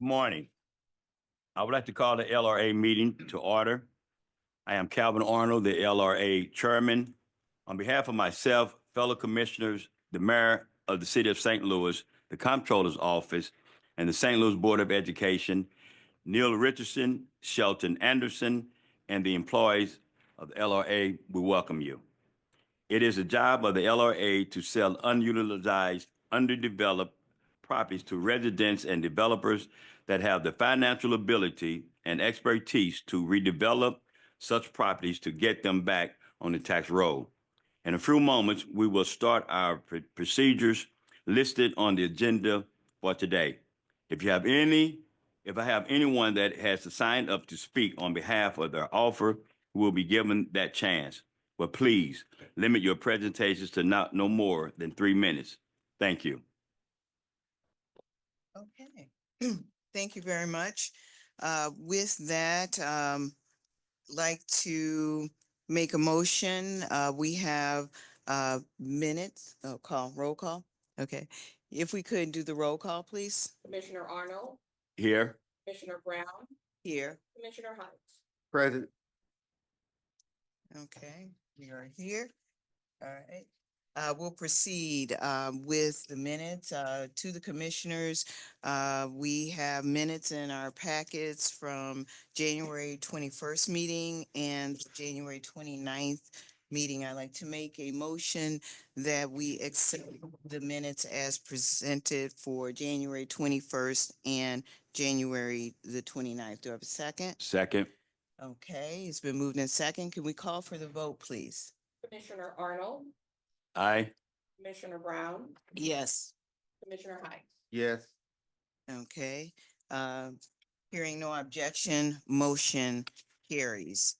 Morning. I would like to call the LRA meeting to order. I am Calvin Arnold, the LRA chairman. On behalf of myself, fellow commissioners, the mayor of the city of St. Louis, the comptroller's office, and the St. Louis Board of Education, Neil Richardson, Shelton Anderson, and the employees of the LRA, we welcome you. It is the job of the LRA to sell unutilized, underdeveloped properties to residents and developers that have the financial ability and expertise to redevelop such properties to get them back on the tax roll. In a few moments, we will start our procedures listed on the agenda for today. If I have anyone that has signed up to speak on behalf of their offer, who will be given that chance. But please limit your presentations to no more than 3 minutes. Thank you. Okay, thank you very much. With that, like to make a motion. We have minutes. Roll call. Okay, if we could do the roll call, please. Commissioner Arnold, Here. Commissioner Brown, Here. Commissioner Heights. Present. Okay, we are here. All right. We'll proceed with the minutes to the commissioners. We have minutes in our packets from January 21st meeting and January 29th meeting. I'd like to make a motion that we accept the minutes as presented for January 21st and January the 29th. Do I have a second? Second. Okay, it's been moved in second. Can we call for the vote, please? Commissioner Arnold, Aye. Commissioner Brown, Yes. Commissioner Heights. Yes. Okay, hearing no objection, motion carries.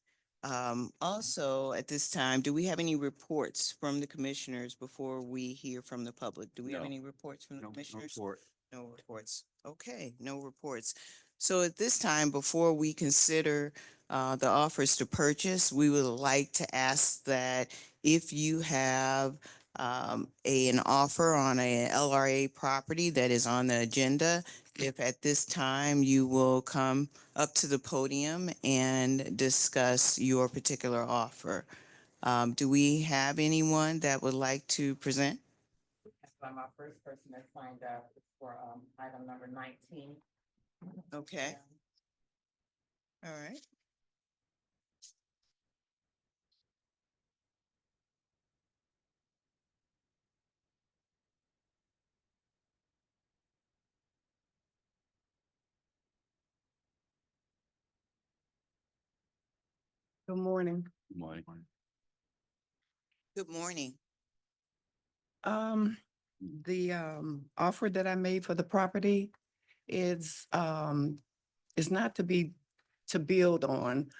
Also, at this time, do we have any reports from the commissioners before we hear from the public? Do we have No. any reports from the commissioners? report. No reports. Okay, no reports. So at this time, before we consider the offers to purchase, we would like to ask that if you have an offer on a LRA property that is on the agenda, if at this time you will come up to the podium and discuss your particular offer. Do we have anyone that would like to present? I'm our first person that signed up for item number 19. Okay. All right. Good morning. Good morning. Good morning. The offer that I made for the property is not to build on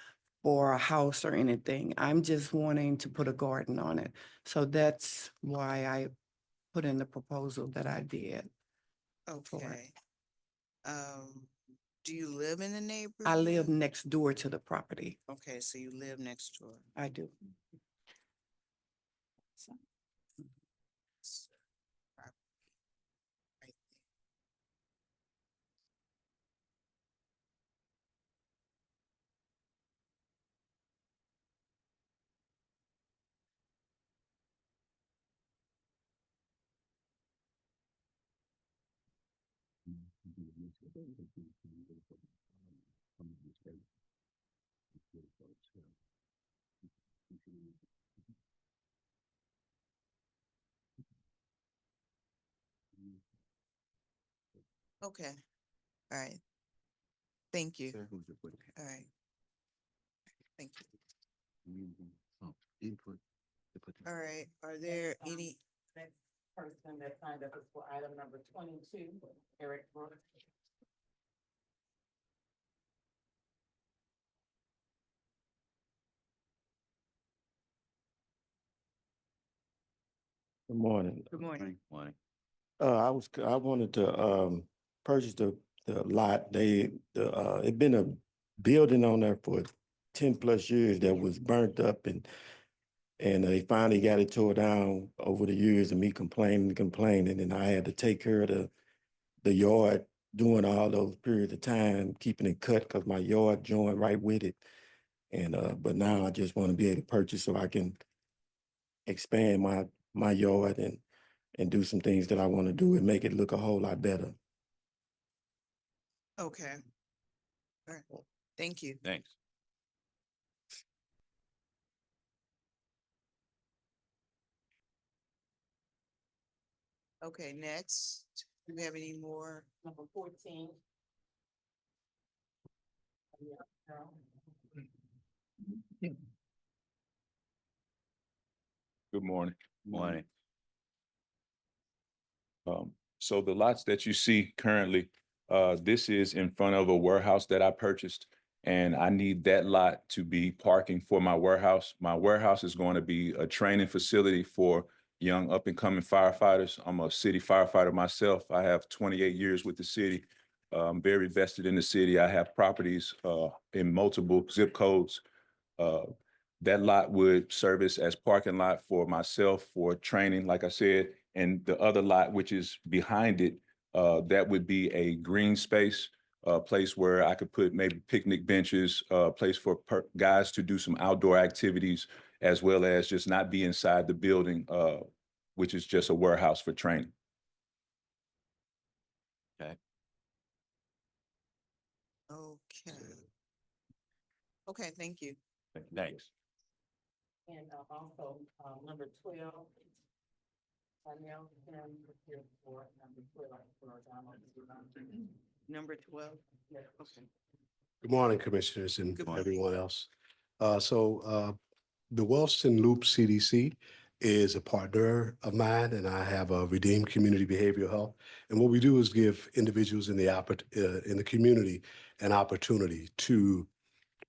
for a house or anything. I'm just wanting to put a garden on it. So that's why I put in the proposal that I did. Okay. Do you live in the neighborhood? I live next door to the property. Okay, so you live next door. I do. Right there. Okay. All right. Thank you. All right. Thank you. All right. Are there any? Next person that signed up is for item number 22, Eric Brooks. Good morning. Good morning. Morning. I wanted to purchase the lot. It been a building on there for 10+ years that was burnt up and they finally got it tore down over the years of me complaining, and I had to take care of the yard doing all those periods of time, keeping it cut because my yard joined right with it. And but now I just want to be able to purchase so I can expand my yard and do some things that I want to do and make it look a whole lot better. Okay. All right, thank you. Thanks. Okay, next, do we have any more? Number 14. Yeah, no. Good morning. Morning. So the lots that you see currently, this is in front of a warehouse that I purchased. And I need that lot to be parking for my warehouse. My warehouse is going to be a training facility for young up and coming firefighters. I'm a city firefighter myself. I have 28 years with the city. I'm very vested in the city. I have properties in multiple zip codes. That lot would service as parking lot for myself for training, like I said, and the other lot, which is behind it, that would be a green space, a place where I could put maybe picnic benches, a place for guys to do some outdoor activities, as well as just not be inside the building, which is just a warehouse for training. Okay. Okay, thank you. Thanks. And also, number 12. Danielle, here for number 12 for Donald. Number 12. Yes. Okay. Good morning, Commissioners and Good morning. everyone else. The Wellston Loop CDC is a partner of mine, and I have a Redeemed Community Behavioral Health. And what we do is give individuals in the community an opportunity to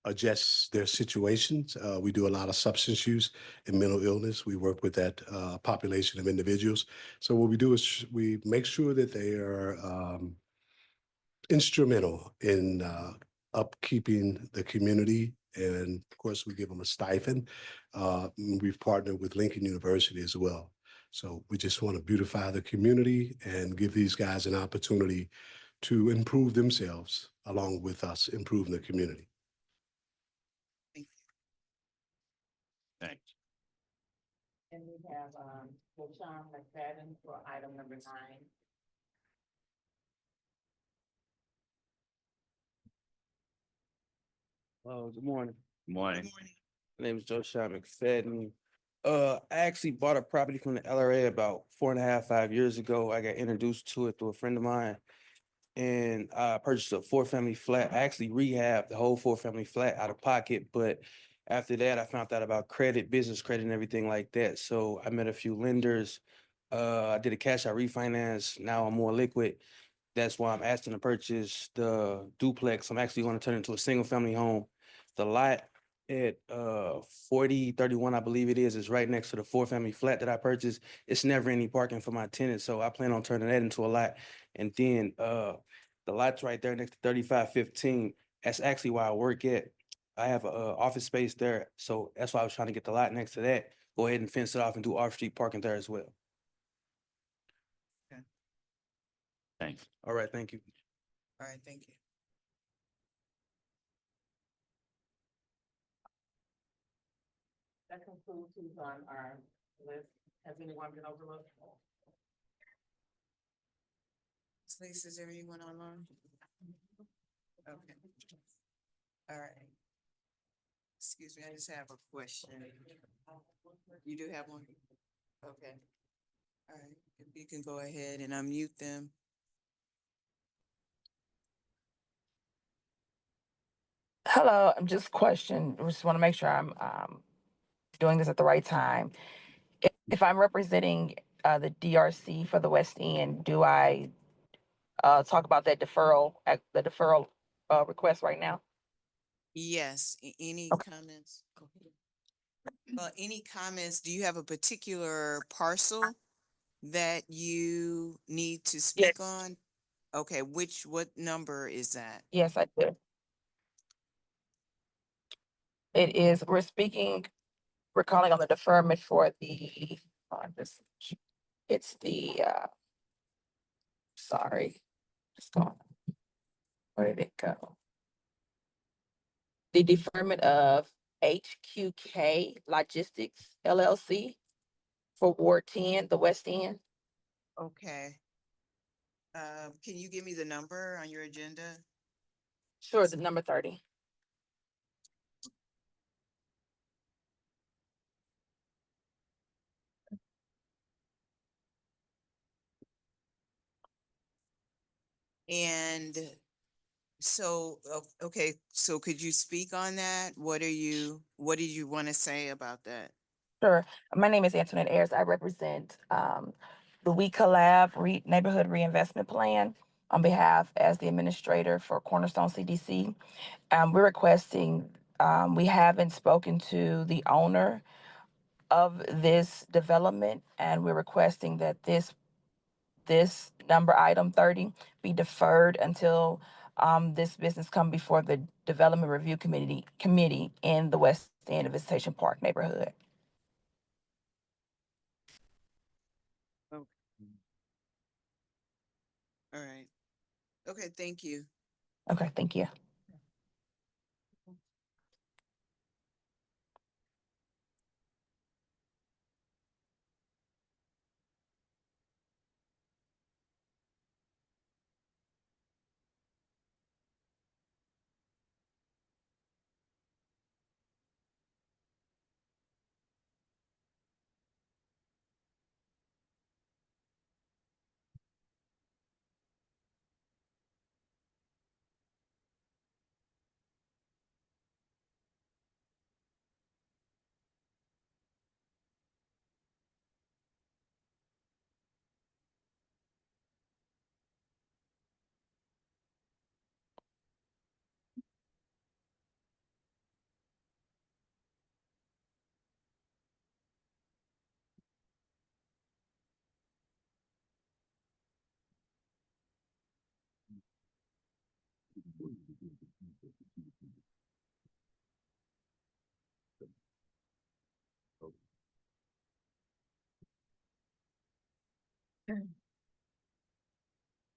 adjust their situations. We do a lot of substance use and mental illness. We work with that population of individuals. So what we do is we make sure that they are instrumental in upkeeping the community. And of course, we give them a stipend. We've partnered with Lincoln University as well. So we just want to beautify the community and give these guys an opportunity to improve themselves along with us improving the community. Thanks. And we have, LaShawn McFadden for item number 9. Good morning. Morning. Good morning. My name is Josiah McFadden. I actually bought a property from the LRA about 4.5, 5 years ago. I got introduced to it through a friend of mine. And I purchased a 4-family flat. I actually rehabbed the whole 4-family flat out of pocket, but after that, I found out about credit, business credit and everything like that. So I met a few lenders. I did a cash out refinance. Now I'm more liquid. That's why I'm asking to purchase the duplex. I'm actually going to turn it into a single family home. The lot at 4031, I believe it is right next to the 4-family flat that I purchased. It's never any parking for my tenants, so I plan on turning that into a lot. And then the lot's right there next to 3515. That's actually where I work at. I have a office space there, so that's why I was trying to get the lot next to that. Go ahead and fence it off and do off-street parking there as well. Thanks. All right, thank you. All right, thank you. That concludes who's on our list. Has anyone been overlooked? Lisa, is there anyone online? Okay. All right. Excuse me, I just have a question. You do have one? Okay. All right, if you can go ahead and unmute them. Hello, I'm just just want to make sure I'm doing this at the right time. If I'm representing the DRC for the West End, do I talk about that the deferral request right now? Yes, any Okay. comments? Any comments? Do you have a particular parcel that you need to speak on? Okay, what number is that? Yes, I do. It is, we're calling on the deferment for it's the, sorry, just going. Where did it go? The deferment of HQK Logistics LLC for Ward 10, the West End. Okay. Can you give me the number on your agenda? Sure, the number 30. And so, okay, so could you speak on that? What did you want to say about that? Sure. My name is Antoinette Ayers. I represent the We Collab Neighborhood Reinvestment Plan on behalf as the administrator for Cornerstone CDC. We're requesting, we haven't spoken to the owner of this development, and we're requesting that this number item 30 be deferred until this business come before the Development Review Committee in the West End of Visitation Park neighborhood. Okay. All right. Okay, thank you. Okay, thank you.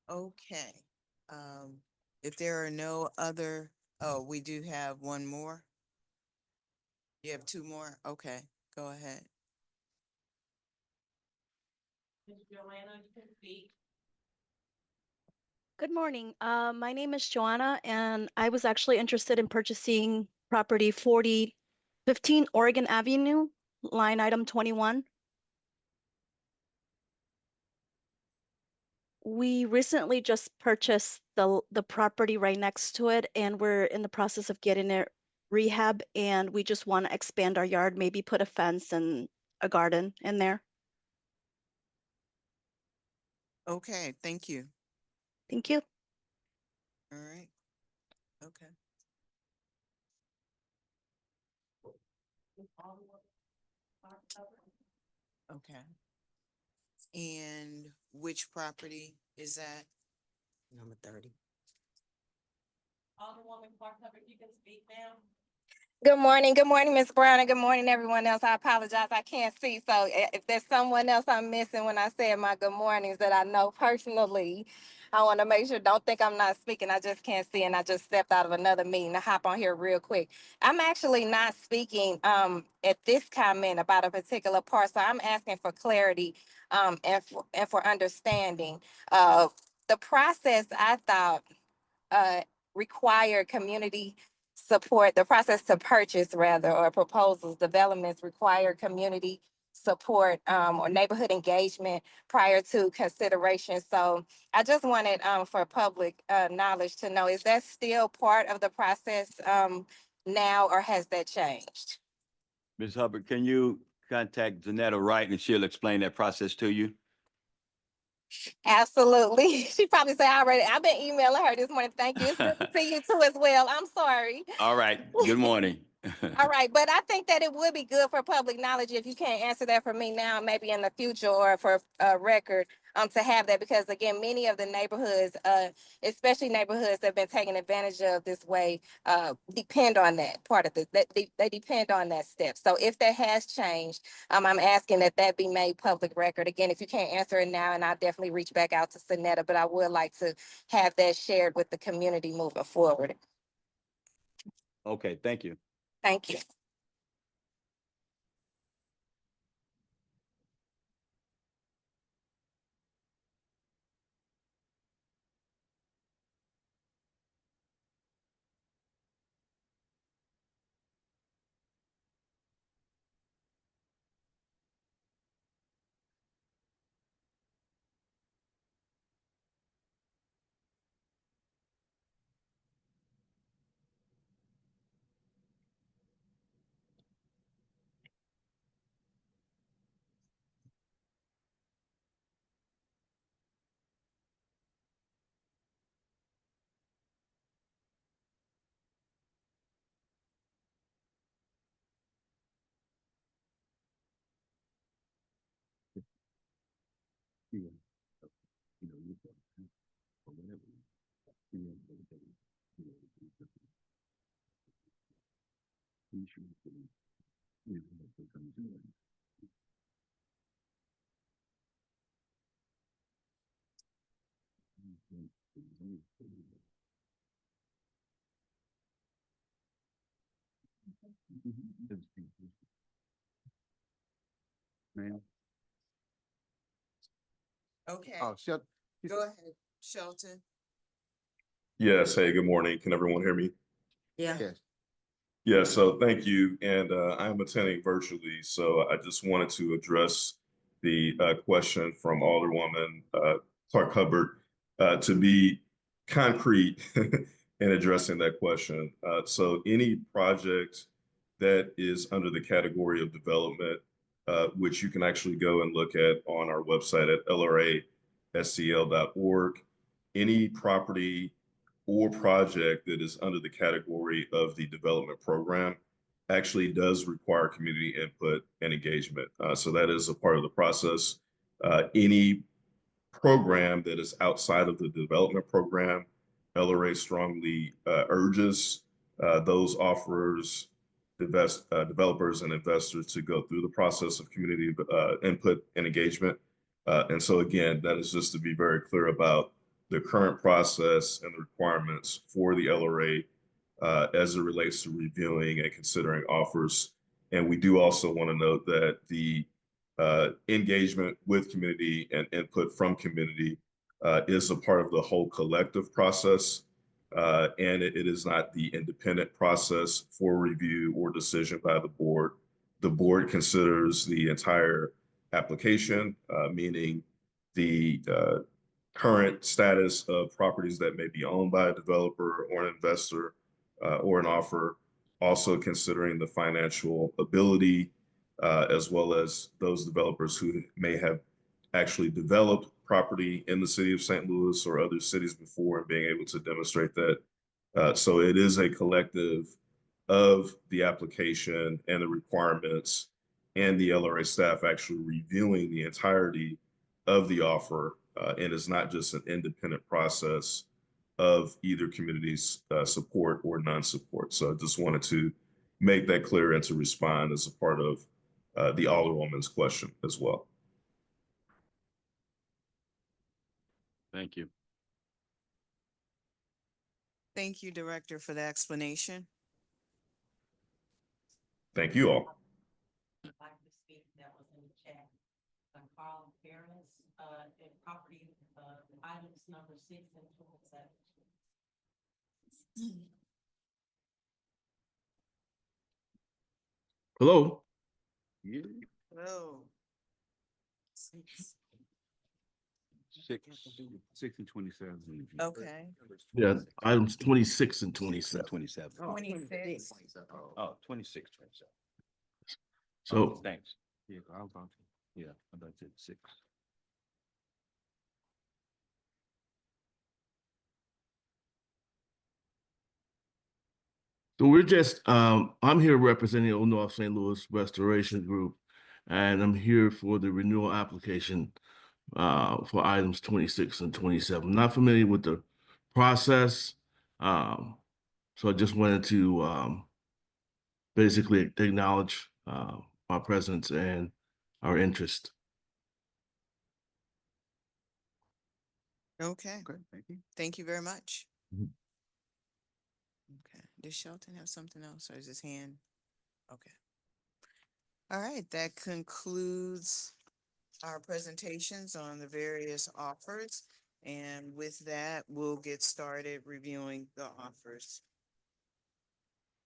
Okay. If there are no other, oh, we do have one more. You have two more? Okay, go ahead. Good morning. My name is Joanna, and I was actually interested in purchasing property 4015 Oregon Avenue, line item 21. We recently just purchased the property right next to it, and we're in the process of getting it rehab, and we just want to expand our yard, maybe put a fence and a garden in there. Okay, thank you. Thank you. All right. Okay. Okay. And which property is that? Number 30. Alderwoman Clark Hubbard, you can speak now. Good morning, Ms. Brown, and good morning, everyone else. I apologize, I can't see, so if there's someone else I'm missing when I said my good mornings that I know personally, I want to make sure, don't think I'm not speaking, I just can't see, and I just stepped out of another meeting to hop on here real quick. I'm actually not speaking at this comment about a particular part, so I'm asking for clarity and for understanding. The process, I thought, require community support, the process to purchase rather, or proposals, developments require community support or neighborhood engagement prior to consideration. So I just wanted for public knowledge to know, is that still part of the process now, or has that changed? Ms. Hubbard, can you contact Janetta Wright and she'll explain that process to you? Absolutely. She probably said I've been emailing her this morning. Thank you. It's good to see you too as well. I'm sorry. All right, good morning. All right, but I think that it would be good for public knowledge if you can't answer that for me now, maybe in the future or for a record, to have that, because again, many of the neighborhoods, especially neighborhoods that have been taken advantage of this way, depend on that part of they depend on that step. So if that has changed, I'm asking that that be made public record. Again, if you can't answer it now, and I'll definitely reach back out to Sonetta, but I would like to have that shared with the community moving forward. Okay, thank you. Thank you. Okay, Oh, shut. go ahead, Shelton. Yes, hey, good morning. Can everyone hear me? Yeah. Yes. Yeah, so thank you. And I'm attending virtually, so I just wanted to address the question from Alderwoman Clark Hubbard to be concrete in addressing that question. So any project that is under the category of development, which you can actually go and look at on our website at lrascl.org, any property or project that is under the category of the development program actually does require community input and engagement. So that is a part of the process. Any program that is outside of the development program, LRA strongly urges those offerers, developers and investors to go through the process of community input and engagement. And so again, that is just to be very clear about the current process and the requirements for the LRA as it relates to reviewing and considering offers. And we do also want to note that the engagement with community and input from community is a part of the whole collective process. And it is not the independent process for review or decision by the board. The board considers the entire application, meaning the current status of properties that may be owned by a developer or an investor or an offer, also considering the financial ability, as well as those developers who may have actually developed property in the city of St. Louis or other cities before and being able to demonstrate that. So it is a collective of the application and the requirements and the LRA staff actually reviewing the entirety of the offer, and it's not just an independent process of either community's support or non-support. So I just wanted to make that clear and to respond as a part of the Alderwoman's question as well. Thank you. Thank you, Director, for the explanation. Thank you all. Like to speak that was in the chat. Carl Fairness, and property, items number 6 and 27. Hello. Hello. 6 and 27. Okay. Yeah, items 26 and 27. 27. 26. Oh, 26, 27. So Thanks. Yeah, I was about to, yeah, I'm about to 6. So I'm here representing Old North St. Louis Restoration Group, and I'm here for the renewal application for items 26 and 27. Not familiar with the process, so I just wanted to basically acknowledge our presence and our interest. Okay, thank you. thank you very much. Mhm. Okay, does Shelton have something else or is his hand? Okay. All right, that concludes our presentations on the various offers. And with that, we'll get started reviewing the offers.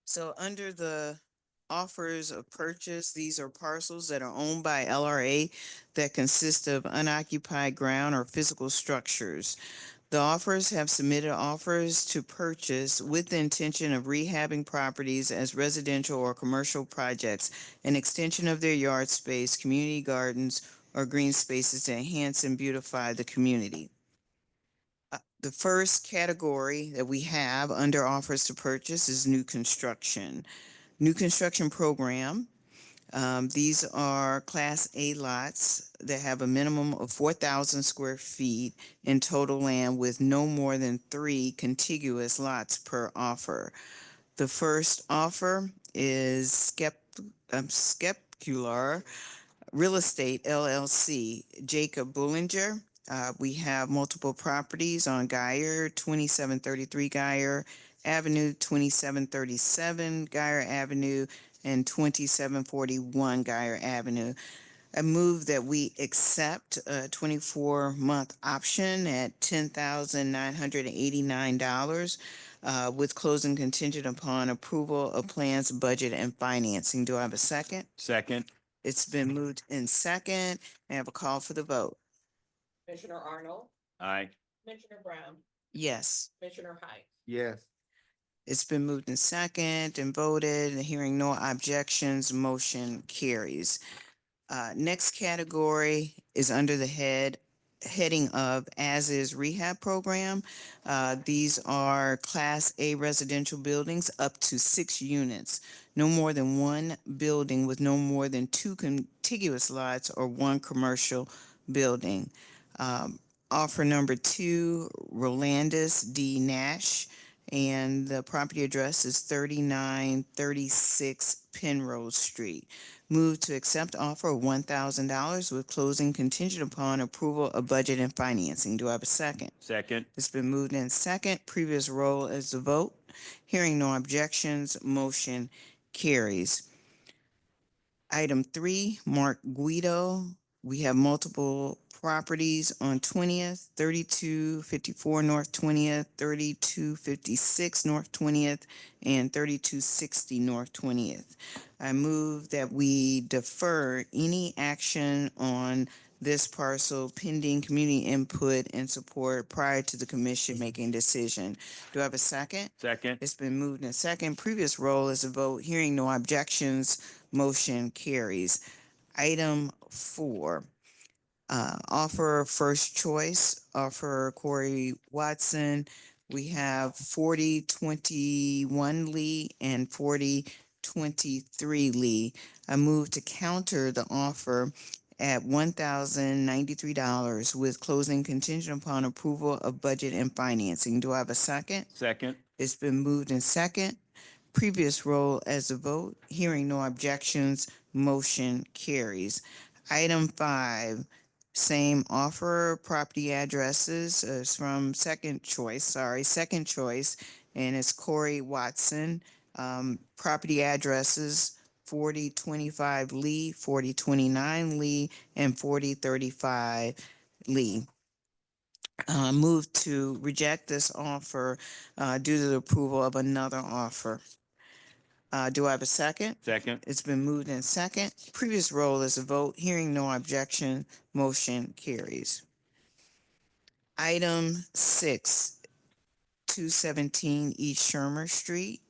So under the offers of purchase, these are parcels that are owned by LRA that consist of unoccupied ground or physical structures. The offers have submitted offers to purchase with the intention of rehabbing properties as residential or commercial projects, an extension of their yard space, community gardens, or green spaces to enhance and beautify the community. The first category that we have under offers to purchase is new construction. New construction program. These are Class A lots that have a minimum of 4,000 square feet in total land with no more than 3 contiguous lots per offer. The first offer is Skepular Real Estate LLC, Jacob Bullinger. We have multiple properties on Geyer, 2733 Geyer Avenue, 2737 Geyer Avenue, and 2741 Geyer Avenue. I move that we accept a 24-month option at $10,989 with closing contingent upon approval of plans, budget, and financing. Do I have a second? Second. It's been moved in second. I have a call for the vote. Commissioner Arnold, Aye. Commissioner Brown, Yes. Commissioner Hyde. Yes. It's been moved in second and voted. Hearing no objections, motion carries. Next category is under the heading of as is rehab program. These are Class A residential buildings up to 6 units, no more than 1 building with no more than 2 contiguous lots or 1 commercial building. Offer number 2, Rolandis D. Nash, and the property address is 3936 Penrose Street. Move to accept offer of $1,000 with closing contingent upon approval of budget and financing. Do I have a second? Second. It's been moved in second. Previous roll is the vote. Hearing no objections, motion carries. Item 3, Mark Guido. We have multiple properties on 20th, 3254 North 20th, 3256 North 20th, and 3260 North 20th. I move that we defer any action on this parcel pending community input and support prior to the commission making decision. Do I have a second? Second. It's been moved in second. Previous roll is a vote. Hearing no objections, motion carries. Item 4, offer first choice, offer Corey Watson. We have 4021 Lee and 4023 Lee. I move to counter the offer at $1,093 with closing contingent upon approval of budget and financing. Do I have a second? Second. It's been moved in second. Previous roll as a vote. Hearing no objections, motion carries. Item 5, same offer, property addresses is from Second Choice, and it's Corey Watson. Property addresses 4025 Lee, 4029 Lee, and 4035 Lee. Move to reject this offer due to the approval of another offer. Do I have a second? Second. It's been moved in second. Previous roll is a vote. Hearing no objection, motion carries. Item 6, 217 East Shermer Street,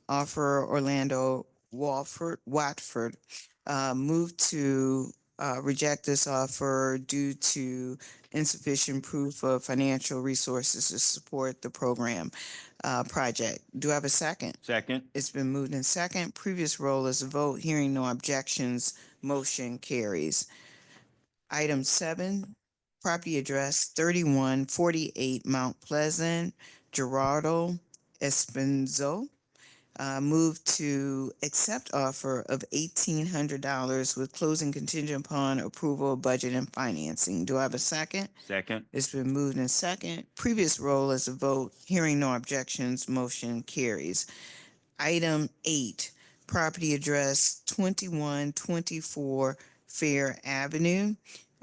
offer Orlando Watford. Move to reject this offer due to insufficient proof of financial resources to support the program project. Do I have a second? Second. It's been moved in second. Previous roll is a vote. Hearing no objections, motion carries. Item 7, property address 3148 Mount Pleasant, Gerardo Espinzo. Move to accept offer of $1,800 with closing contingent upon approval of budget and financing. Do I have a second? Second. It's been moved in second. Previous roll as a vote. Hearing no objections, motion carries. Item 8, property address 2124 Fair Avenue.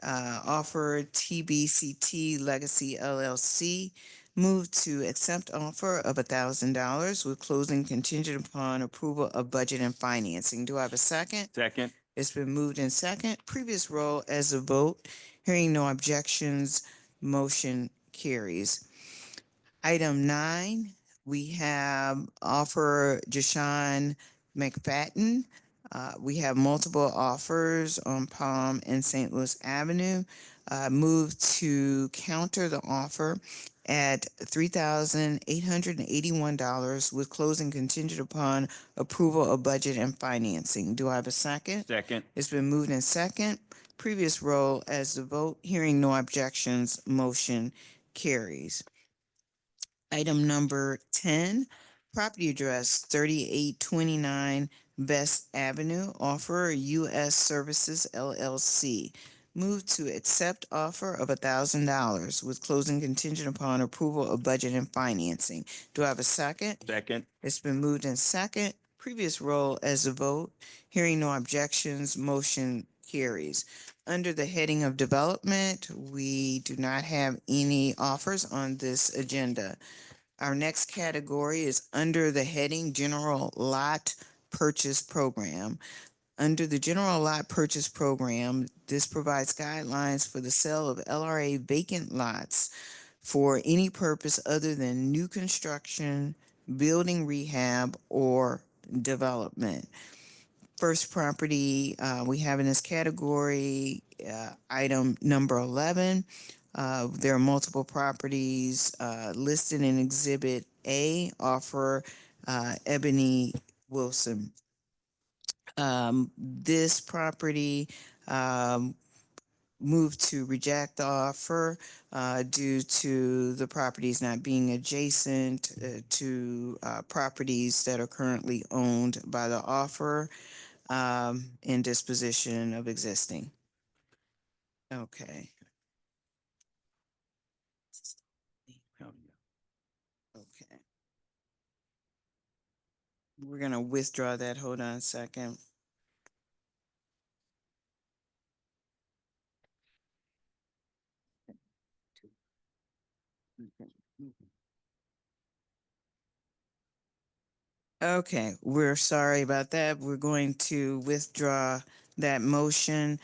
Offer TBCT Legacy LLC. Move to accept offer of $1,000 with closing contingent upon approval of budget and financing. Do I have a second? Second. It's been moved in second. Previous roll as a vote. Hearing no objections, motion carries. Item 9, we have offer Jashawn McFadden. We have multiple offers on Palm and St. Louis Avenue. Move to counter the offer at $3,881 with closing contingent upon approval of budget and financing. Do I have a second? Second. It's been moved in second. Previous roll as the vote. Hearing no objections, motion carries. Item number 10, property address 3829 Best Avenue, offer U.S. Services LLC. Move to accept offer of $1,000 with closing contingent upon approval of budget and financing. Do I have a second? Second. It's been moved in second. Previous roll as a vote. Hearing no objections, motion carries. Under the heading of development, we do not have any offers on this agenda. Our next category is under the heading General Lot Purchase Program. Under the General Lot Purchase Program, this provides guidelines for the sale of LRA vacant lots for any purpose other than new construction, building rehab, or development. First property we have in this category, item number 11. There are multiple properties listed in Exhibit A, offer Ebony Wilson. This property moved to reject the offer due to the properties not being adjacent to properties that are currently owned by the offeror in disposition of existing. Okay. Okay. We're gonna withdraw that. Hold on a second. Okay, we're sorry about that. We're going to withdraw that motion.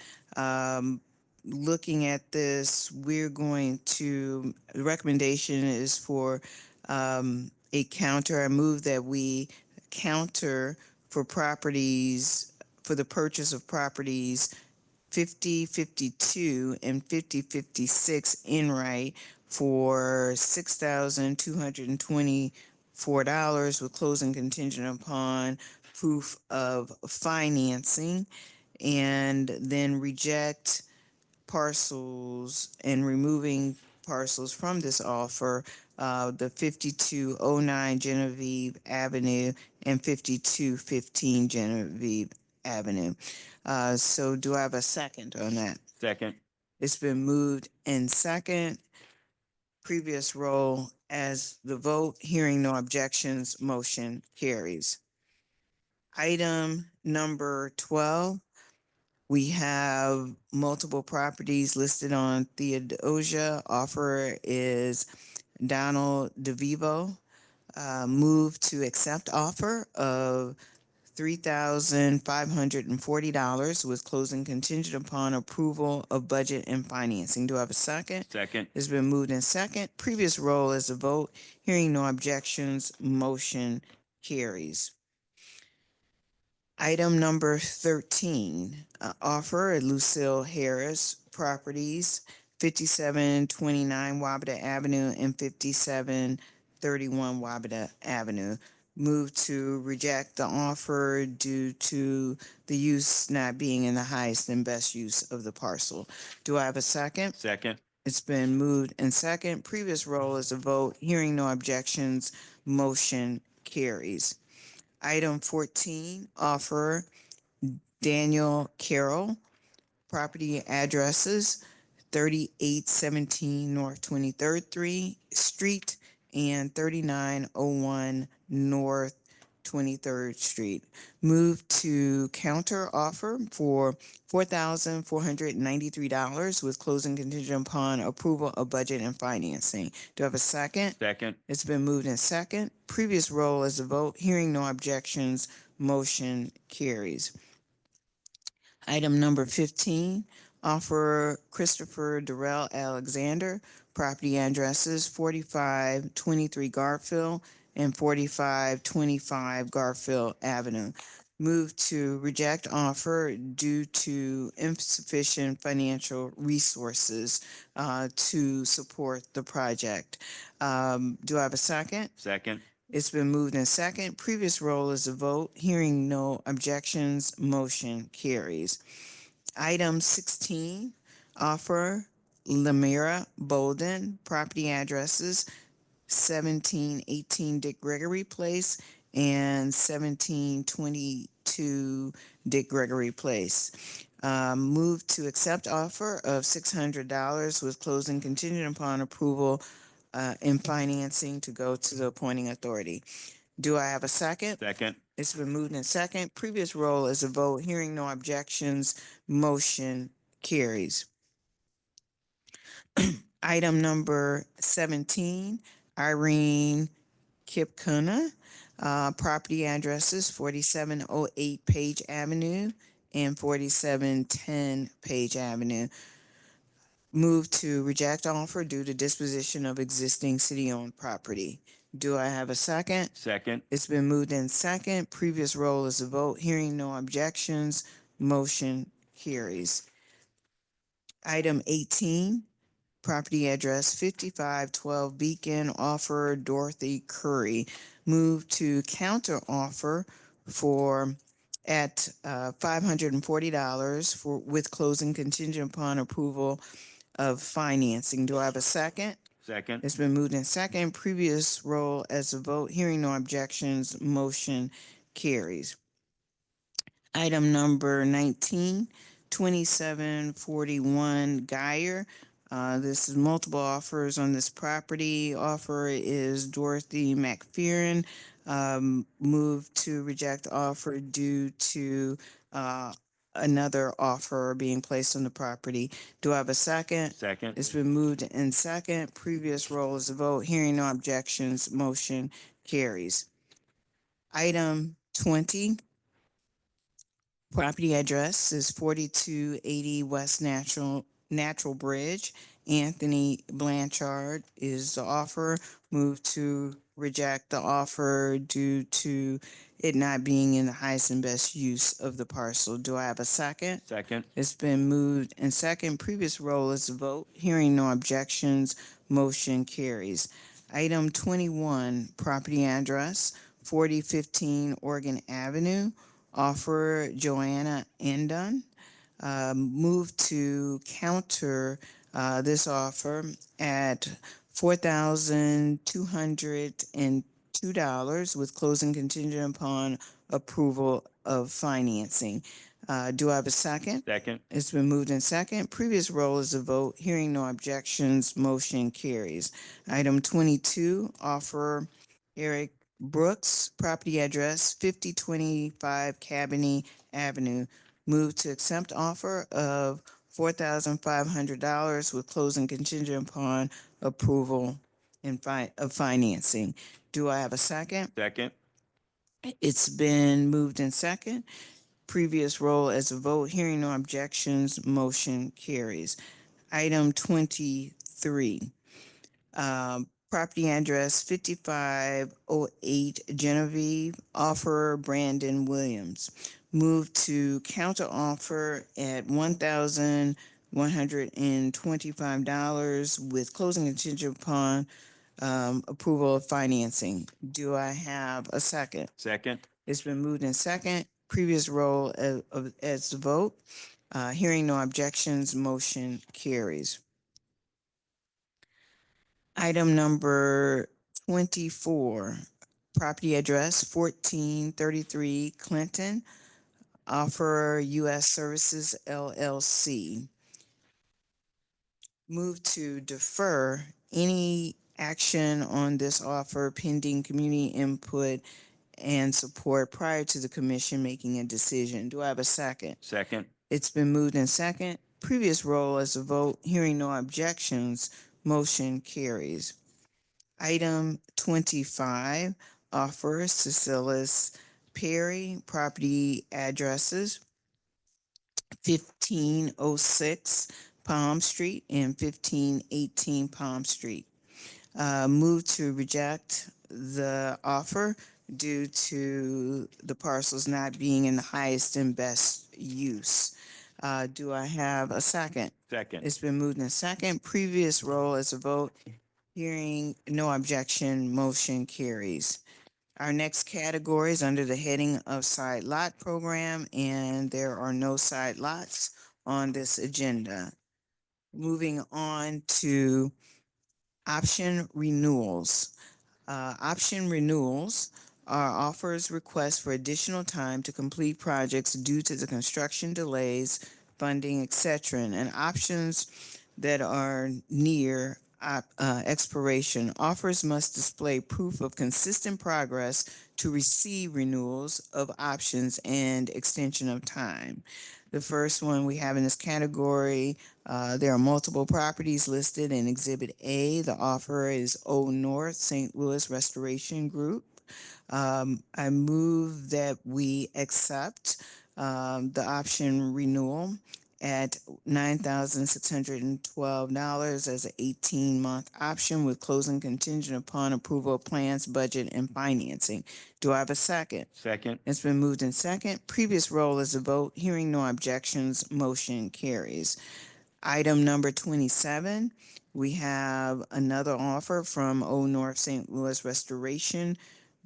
Looking at this, we're going to, the recommendation is for a counter. I move that we counter for properties, for the purchase of properties 5052 and 5056 in right for $6,224 with closing contingent upon proof of financing, and then reject parcels and removing parcels from this offer, the 5209 Genevieve Avenue and 5215 Genevieve Avenue. So do I have a second on that? Second. It's been moved in second. Previous roll as the vote. Hearing no objections, motion carries. Item number 12. We have multiple properties listed on Theodosia. Offer is Donald DeVivo. Move to accept offer of $3,540 with closing contingent upon approval of budget and financing. Do I have a second? Second. It's been moved in second. Previous roll as a vote. Hearing no objections, motion carries. Item number 13, offer at Lucille Harris Properties, 5729 Wabata Avenue and 5731 Wabata Avenue. Move to reject the offer due to the use not being in the highest and best use of the parcel. Do I have a second? Second. It's been moved and second. Previous roll is a vote. Hearing no objections, motion carries. Item 14, offer Daniel Carroll, property addresses 3817 North 23rd Street and 3901 North 23rd Street. Move to counter offer for $4,493 with closing contingent upon approval of budget and financing. Do I have a second? Second. It's been moved in second. Previous roll as a vote. Hearing no objections, motion carries. Item number 15, offer Christopher Durrell Alexander, property addresses 4523 Garfield and 4525 Garfield Avenue. Move to reject offer due to insufficient financial resources to support the project. Do I have a second? Second. It's been moved in second. Previous roll is a vote. Hearing no objections, motion carries. Item 16, offer Lamira Bolden, property addresses 1718 Dick Gregory Place and 1722 Dick Gregory Place. Move to accept offer of $600 with closing contingent upon approval and financing to go to the appointing authority. Do I have a second? Second. It's been moved in second. Previous roll is a vote. Hearing no objections, motion carries. Item number 17, Irene Kipkuna, property addresses 4708 Page Avenue and 4710 Page Avenue. Move to reject offer due to disposition of existing city-owned property. Do I have a second? Second. It's been moved in second. Previous roll is a vote. Hearing no objections, motion carries. Item 18, property address 5512 Beacon, offer Dorothy Curry. Move to counter offer for at $540 for with closing contingent upon approval of financing. Do I have a second? Second. It's been moved in second. Previous roll as a vote. Hearing no objections, motion carries. Item number 19, 2741 Geyer. This is multiple offers on this property. Offer is Dorothy McPheron. Move to reject offer due to another offer being placed on the property. Do I have a second? Second. It's been moved in second. Previous roll is a vote. Hearing no objections, motion carries. Item 20, property address is 4280 West Natural Bridge. Anthony Blanchard is the offer. Move to reject the offer due to it not being in the highest and best use of the parcel. Do I have a second? Second. It's been moved and second. Previous roll is a vote. Hearing no objections, motion carries. Item 21, property address 4015 Oregon Avenue. Offer Joanna Endon. Move to counter this offer at $4,202 with closing contingent upon approval of financing. Do I have a second? Second. It's been moved in second. Previous roll is a vote. Hearing no objections, motion carries. Item 22, offer Eric Brooks, property address 5025 Cabanne Avenue. Move to accept offer of $4,500 with closing contingent upon approval of financing. Do I have a second? Second. It's been moved in second. Previous roll as a vote. Hearing no objections, motion carries. Item 23. Property address 5508 Genevieve, offer Brandon Williams. Move to counter offer at $1,125 with closing contingent upon approval of financing. Do I have a second? Second. It's been moved in second. Previous roll as the vote. Hearing no objections, motion carries. Item number 24, property address 1433 Clinton, offer U.S. Services LLC. Move to defer any action on this offer pending community input and support prior to the commission making a decision. Do I have a second? Second. It's been moved in second. Previous roll as a vote. Hearing no objections, motion carries. Item 25, offer Cecilis Perry, property addresses 1506 Palm Street and 1518 Palm Street. Move to reject the offer due to the parcels not being in the highest and best use. Do I have a second? Second. It's been moved in second. Previous roll as a vote. Hearing no objection, motion carries. Our next category is under the heading of side lot program, and there are no side lots on this agenda. Moving on to option renewals. Option renewals are offers requests for additional time to complete projects due to the construction delays, funding, etc., and options that are near expiration. Offers must display proof of consistent progress to receive renewals of options and extension of time. The first one we have in this category, there are multiple properties listed in Exhibit A. The offer is Old North St. Louis Restoration Group. I move that we accept the option renewal at $9,612 as an 18-month option with closing contingent upon approval of plans, budget, and financing. Do I have a second? Second. It's been moved in second. Previous roll is a vote. Hearing no objections, motion carries. Item number 27, we have another offer from Old North St. Louis Restoration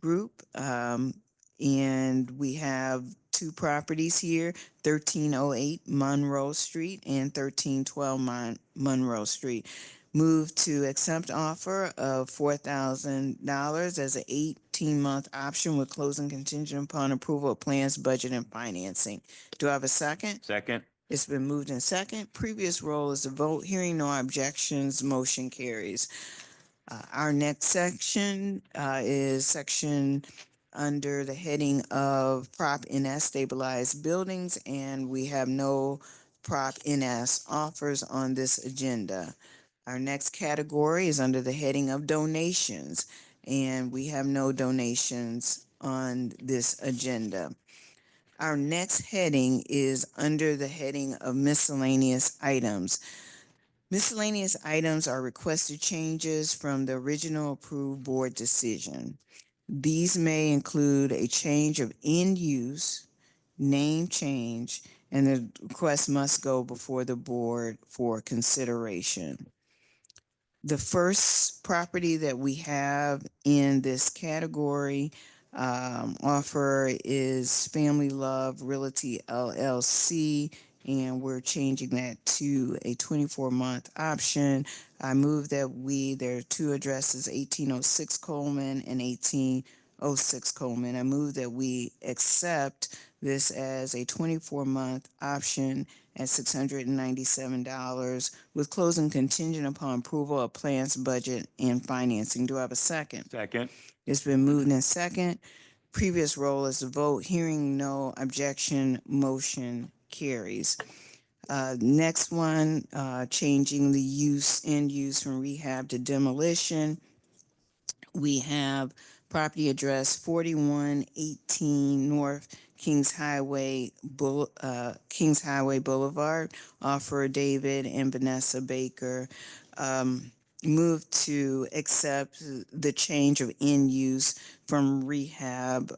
Group. And we have two properties here, 1308 Monroe Street and 1312 Monroe Street. Move to accept offer of $4,000 as an 18-month option with closing contingent upon approval of plans, budget, and financing. Do I have a second? Second. It's been moved in second. Previous roll is a vote. Hearing no objections, motion carries. Our next section is section under the heading of Prop NS stabilized buildings, and we have no Prop NS offers on this agenda. Our next category is under the heading of donations, and we have no donations on this agenda. Our next heading is under the heading of miscellaneous items. Miscellaneous items are requested changes from the original approved board decision. These may include a change of end use, name change, and the request must go before the board for consideration. The first property that we have in this category offer is Family Love Realty LLC, and we're changing that to a 24-month option. I move that there are two addresses, 1806 Coleman and 1806 Coleman. I move that we accept this as a 24-month option at $697 with closing contingent upon approval of plans, budget, and financing. Do I have a second? Second. It's been moved in second. Previous roll is a vote. Hearing no objection, motion carries. Next one, changing the end use from rehab to demolition. We have property address 4118 North Kings Highway Boulevard. Offer David and Vanessa Baker. Move to accept the change of end use from rehab.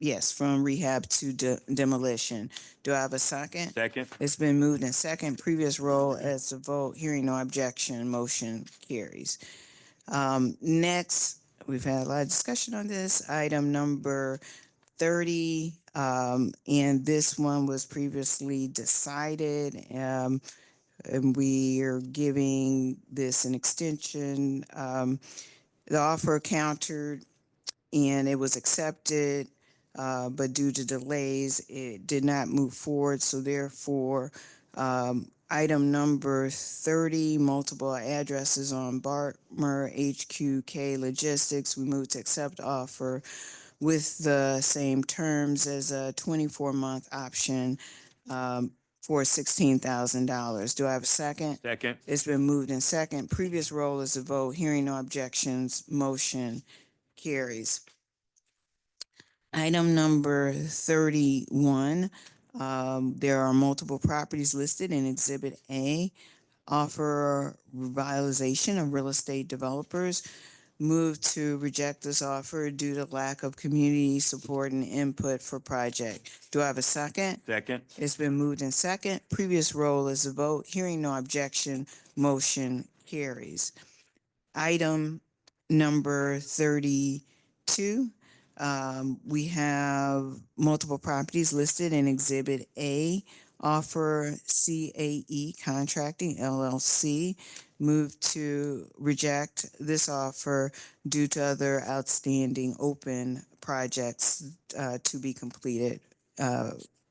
yes, from rehab to demolition. Do I have a second? Second. It's been moved in second. Previous roll as a vote. Hearing no objection, motion carries. Next, we've had a lot of discussion on this. Item number 30, and this one was previously decided. And we are giving this an extension. The offer countered and it was accepted, but due to delays, it did not move forward. So therefore, item number 30, multiple addresses on Bartmer HQK Logistics, we move to accept offer with the same terms as a 24-month option for $16,000. Do I have a second? Second. It's been moved in second. Previous roll is a vote. Hearing no objections, motion carries. Item number 31, there are multiple properties listed in Exhibit A. Offer revitalization of real estate developers. Move to reject this offer due to lack of community support and input for project. Do I have a second? Second. It's been moved in second. Previous roll is a vote. Hearing no objection, motion carries. Item number 32, we have multiple properties listed in Exhibit A. Offer CAE Contracting LLC. Move to reject this offer due to other outstanding open projects to be completed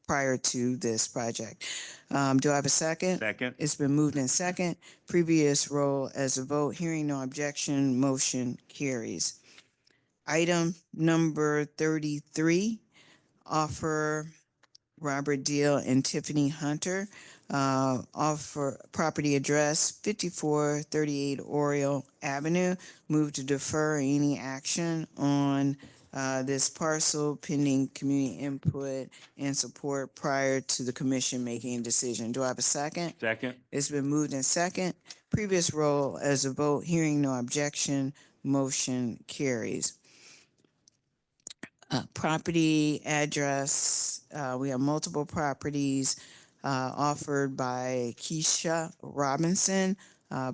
prior to this project. Do I have a second? Second. It's been moved in second. Previous roll as a vote. Hearing no objection, motion carries. Item number 33, offer Robert Deal and Tiffany Hunter. Offer property address 5438 Oriole Avenue. Move to defer any action on this parcel pending community input and support prior to the commission making a decision. Do I have a second? Second. It's been moved in second. Previous roll as a vote. Hearing no objection, motion carries. Property address, we have multiple properties offered by Keisha Robinson.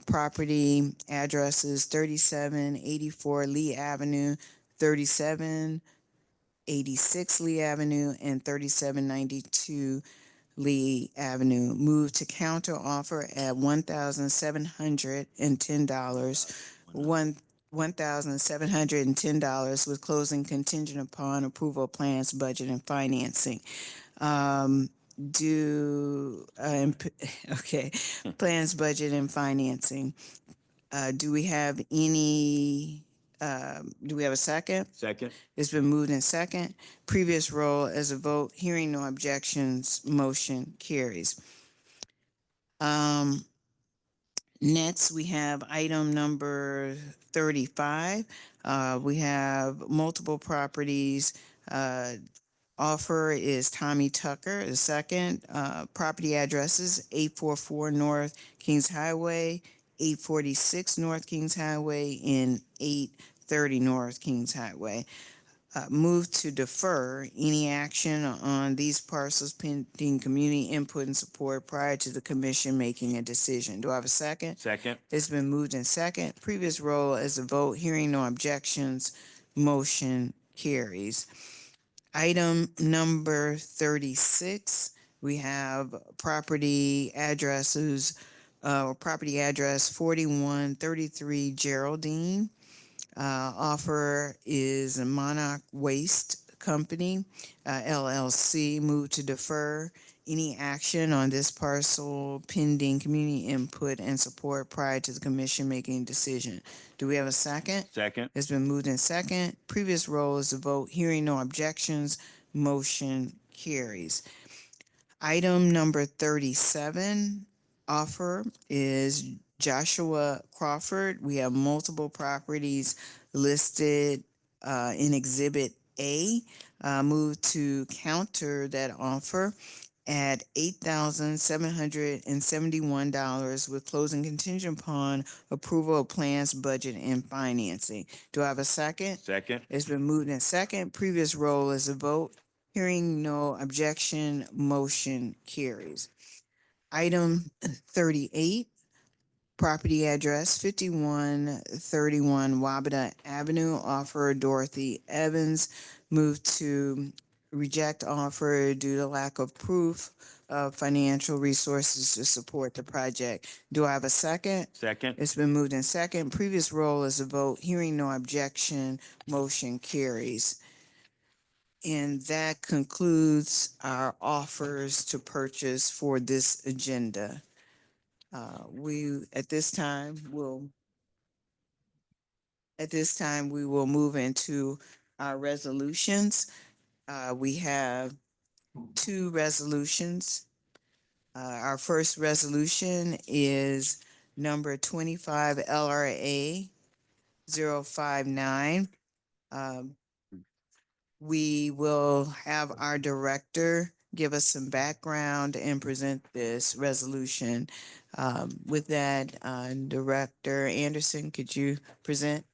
Property addresses 3784 Lee Avenue, 3786 Lee Avenue, and 3792 Lee Avenue. Move to counter offer at $1,710. $1,710 with closing contingent upon approval of plans, budget, and financing. Okay, plans, budget, and financing. Do we have any, do we have a second? Second. It's been moved in second. Previous roll as a vote. Hearing no objections, motion carries. Next, we have item number 35. We have multiple properties. Offer is Tommy Tucker. The second, property addresses 844 North Kings Highway, 846 North Kings Highway, and 830 North Kings Highway. Move to defer any action on these parcels pending community input and support prior to the commission making a decision. Do I have a second? Second. It's been moved in second. Previous roll as a vote. Hearing no objections, motion carries. Item number 36, we have property addresses, property address 4133 Geraldine. Offer is Monarch Waste Company, LLC. Move to defer any action on this parcel pending community input and support prior to the commission making a decision. Do we have a second? Second. It's been moved in second. Previous roll is a vote. Hearing no objections, motion carries. Item number 37, offer is Joshua Crawford. We have multiple properties listed in Exhibit A. Move to counter that offer at $8,771 with closing contingent upon approval of plans, budget, and financing. Do I have a second? Second. It's been moved in second. Previous roll is a vote. Hearing no objection, motion carries. Item 38, property address 5131 Wabata Avenue, offer Dorothy Evans. Move to reject offer due to lack of proof of financial resources to support the project. Do I have a second? Second. It's been moved in second. Previous roll is a vote. Hearing no objection, motion carries. And that concludes our offers to purchase for this agenda. At this time, we will move into our resolutions. We have two resolutions. Our first resolution is number 25 LRA 059. We will have our director give us some background and present this resolution. With that, Director Anderson, could you present?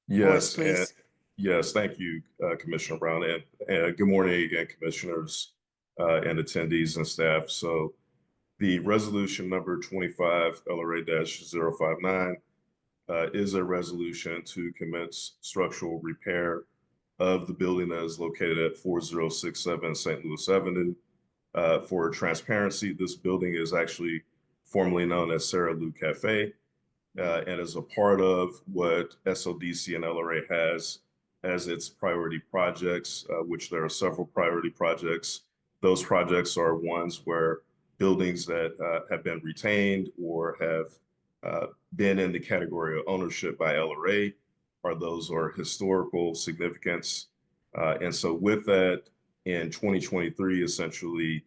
Yes, please. yes, thank you, Commissioner Brown, and good morning again, commissioners and attendees and staff. So the resolution number 25 LRA-059 is a resolution to commence structural repair of the building that is located at 4067 St. Louis Avenue. For transparency, this building is actually formerly known as Sarah Lou Cafe. And as a part of what SODC and LRA has as its priority projects, which there are several priority projects. Those projects are ones where buildings that have been retained or have been in the category of ownership by LRA, those are historical significance. And so with that, in 2023, essentially,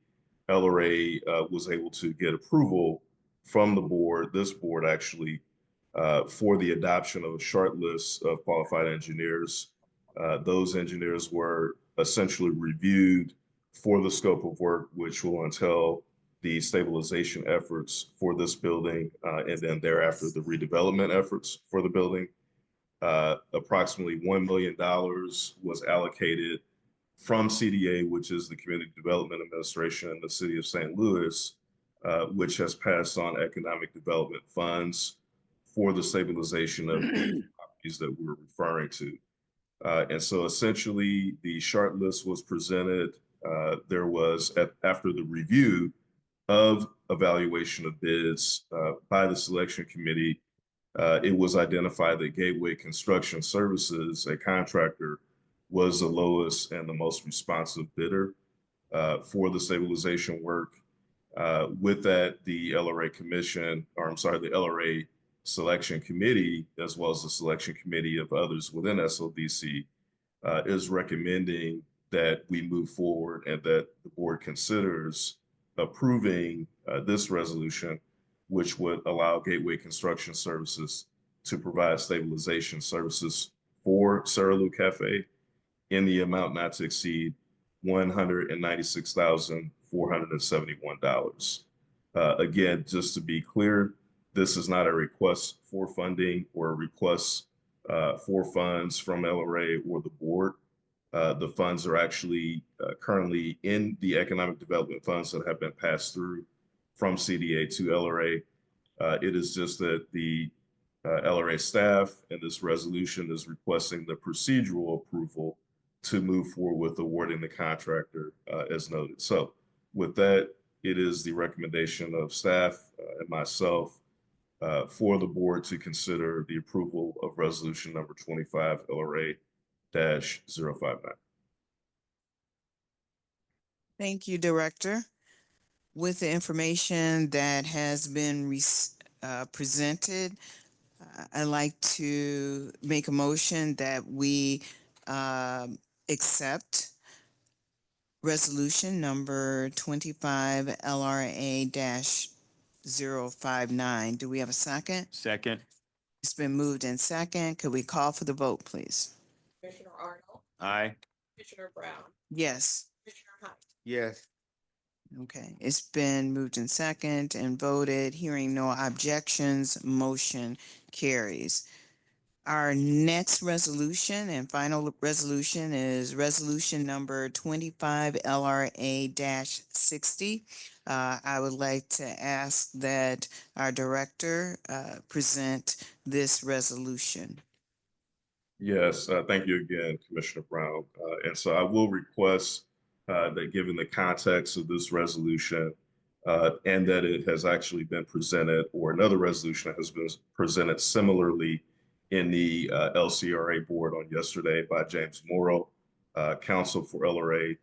LRA was able to get approval from the board, this board actually, for the adoption of a short list of qualified engineers. Those engineers were essentially reviewed for the scope of work, which will entail the stabilization efforts for this building, and then thereafter the redevelopment efforts for the building. Approximately $1 million was allocated from CDA, which is the Community Development Administration in the city of St. Louis, which has passed on economic development funds for the stabilization of the properties that we're referring to. And so essentially the short list was presented. There was, after the review of evaluation of bids by the selection committee, it was identified that Gateway Construction Services, a contractor, was the lowest and the most responsive bidder for the stabilization work. With that, the LRA commission, or I'm sorry, the LRA selection committee, as well as the selection committee of others within SODC, is recommending that we move forward and that the board considers approving this resolution, which would allow Gateway Construction Services to provide stabilization services for Sarah Lou Cafe in the amount not to exceed $196,471. Again, just to be clear, this is not a request for funding or a request for funds from LRA or the board. The funds are actually currently in the economic development funds that have been passed through from CDA to LRA. It is just that the LRA staff and this resolution is requesting the procedural approval to move forward with awarding the contractor as noted. So with that, it is the recommendation of staff and myself for the board to consider the approval of resolution number 25 LRA-059. Thank you, Director. With the information that has been presented, I'd like to make a motion that we accept resolution number 25 LRA-059. Do we have a second? Second. It's been moved in second. Could we call for the vote, please? Commissioner Arnold, Aye. Commissioner Brown, Yes. Commissioner Hunt, Yes. Okay, it's been moved in second and voted. Hearing no objections, motion carries. Our next resolution and final resolution is resolution number 25 LRA 60. I would like to ask that our director present this resolution. Yes, thank you again, Commissioner Brown. And so I will request that given the context of this resolution and that it has actually been presented or another resolution has been presented similarly in the LCRA board on yesterday by James Morrow, counsel for LRA,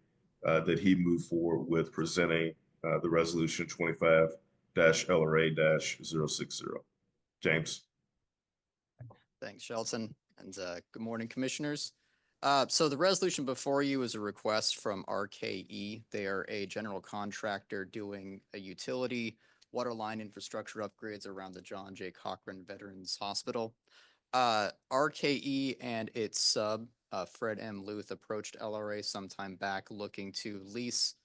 that he move forward with presenting the resolution 25-LRA-060. James. Thanks, Shelton, and good morning, Commissioners. So the resolution before you is a request from RKE. They are a general contractor doing a utility water line infrastructure upgrades around the John J. Cochran Veterans Hospital. RKE and its sub, Fred M. Luth, approached LRA sometime back looking to lease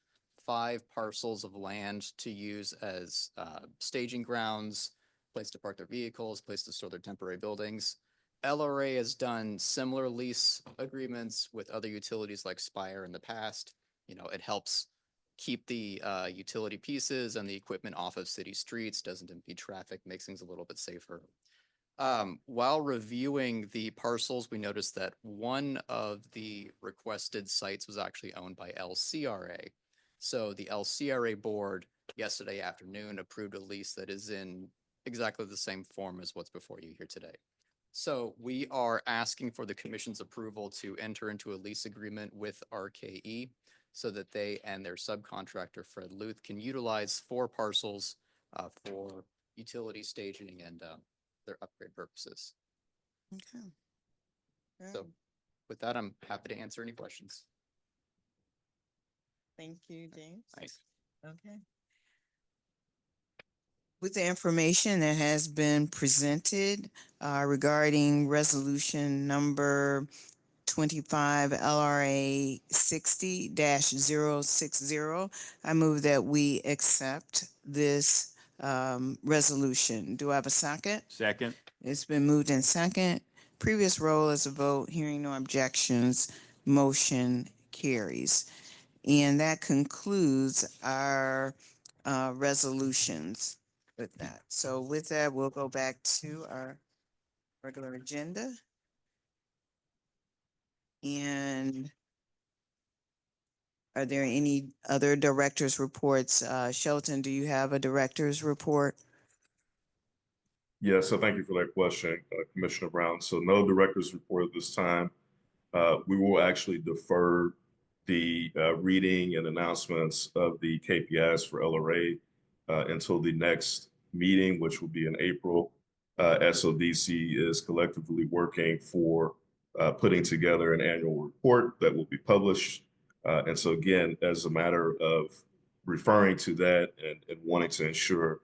5 parcels of land to use as staging grounds, place to park their vehicles, place to store their temporary buildings. LRA has done similar lease agreements with other utilities like Spire in the past. You know, it helps keep the utility pieces and the equipment off of city streets, doesn't impede traffic, makes things a little bit safer. While reviewing the parcels, we noticed that one of the requested sites was actually owned by LCRA. So the LCRA board yesterday afternoon approved a lease that is in exactly the same form as what's before you here today. So we are asking for the commission's approval to enter into a lease agreement with RKE so that they and their subcontractor, Fred Luth, can utilize 4 parcels for utility staging and their upgrade purposes. Okay. So with that, I'm happy to answer any questions. Thank you, James. Thanks. Okay. With the information that has been presented regarding resolution number 25 LRA 60-060, I move that we accept this resolution. Do I have a second? Second. It's been moved in second. Previous roll as a vote. Hearing no objections, motion carries. And that concludes our resolutions with that. So with that, we'll go back to our regular agenda. And are there any other director's reports? Shelton, do you have a director's report? Yes, so thank you for that question, Commissioner Brown. So no director's report at this time. We will actually defer the reading and announcements of the KPIs for LRA until the next meeting, which will be in April. SODC is collectively working for putting together an annual report that will be published. And so again, as a matter of referring to that and wanting to ensure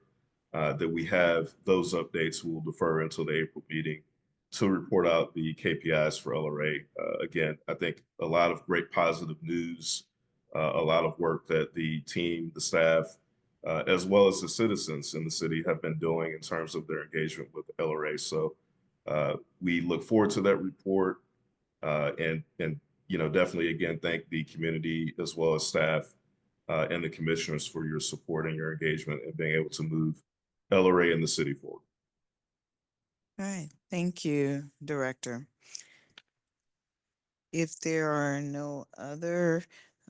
that we have those updates, we will defer until the April meeting to report out the KPIs for LRA. Again, I think a lot of great positive news, a lot of work that the team, the staff, as well as the citizens in the city have been doing in terms of their engagement with LRA. So we look forward to that report and you know, definitely again, thank the community as well as staff and the commissioners for your support and your engagement and being able to move LRA in the city forward. All right, thank you, Director. If there are no other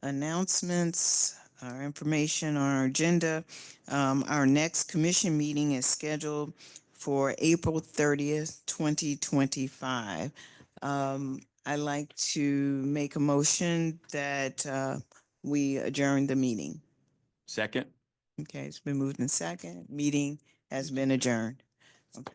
announcements or information on our agenda, our next commission meeting is scheduled for April 30th, 2025. I'd like to make a motion that we adjourn the meeting. Second. Okay, it's been moved in second. Meeting has been adjourned. Okay.